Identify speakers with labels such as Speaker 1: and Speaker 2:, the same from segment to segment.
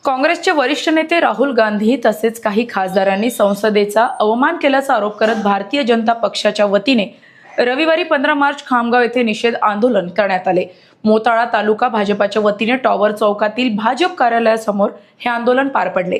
Speaker 1: काँग्रेसचे वरिष्ठ नेते राहुल गांधी तसेच काही खासदारांनी संसदेचा अवमान केल्याचा आरोप करत भारतीय जनता पक्षाच्या वतीने रविवारी 15 मार्च खामगाव येथे निषेध आंदोलन करण्यात आले। मोताळा तालुका भाजपाच्या वतीने टॉवर चौकातील भाजप कार्यालयासमोर हे आंदोलन पार पडले।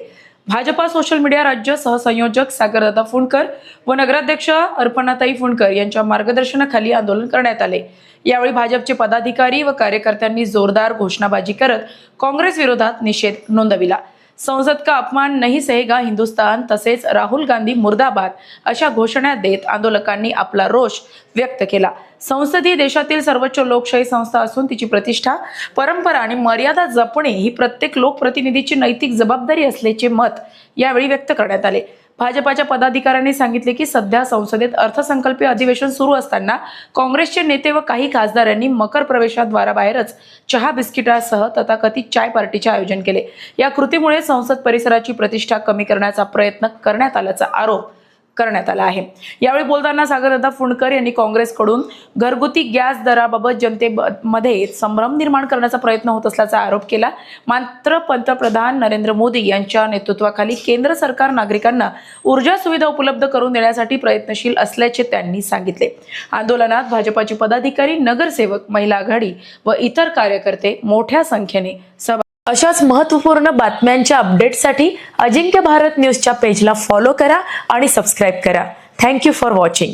Speaker 1: भाजपा सोशल मीडिया राज्य सहसंयोजक सागरदादा फुंडकर व नगराध्यक्ष अर्पणाताई फुंडकर यांच्या मार्गदर्शनाखाली आंदोलन करण्यात आले। यावेळी भाजपचे पदाधिकारी व कार्यकर्त्यांनी जोरदार घोषणाबाजी करत काँग्रेस विरोधात निषेध नोंदविला। संसद का अपमान नहीं सहेगा हिंदुस्तान तसेच राहुल गांधी मुर्दाबाद अशा घोषणा देत आंदोलकांनी आपला रोष व्यक्त केला। संसद ही देशातील सर्वोच्च लोकशाही संस्था असून तिची प्रतिष्ठा, परंपरा आणि मर्यादा जपणे ही प्रत्येक लोकप्रतिनिधीची नैतिक जबाबदारी असल्याचे मत यावेळी व्यक्त करण्यात आले। भाजपाच्या पदाधिकाऱ्यांनी सांगितले की सध्या संसदेत अर्थसंकल्पीय अधिवेशन सुरू असताना काँग्रेसचे नेते व काही खासदारांनी मकर प्रवेशद्वाराबाहेरच चहा बिस्किटासह तथाकथित चाय पार्टीचे आयोजन केले। या कृतीमुळे संसद परिसराची प्रतिष्ठा कमी करण्याचा प्रयत्न करण्यात आल्याचा आरोप करण्यात आला आहे। यावेळी बोलताना सागरदादा फुंडकर यांनी काँग्रेसकडून घरगुती गॅस दराबाबत जनतेमध्ये संभ्रम निर्माण करण्याचा प्रयत्न होत असल्याचा आरोप केला। मात्र पंतप्रधान नरेंद्र मोदी यांच्या नेतृत्वाखाली केंद्र सरकार नागरिकांना ऊर्जा सुविधा उपलब्ध करून देण्यासाठी प्रयत्नशील असल्याचे त्यांनी सांगितले। आंदोलनात भाजपाचे पदाधिकारी, नगरसेवक, महिला आघाडी व इतर कार्यकर्ते मोठ्या संख्येने सहभागी। अशाच महत्त्वपूर्ण बातम्यांच्या अपडेटसाठी अजिंक्य भारत न्यूजच्या पेजला फॉलो करा आणि सबस्क्राइब करा। Thank you for watching.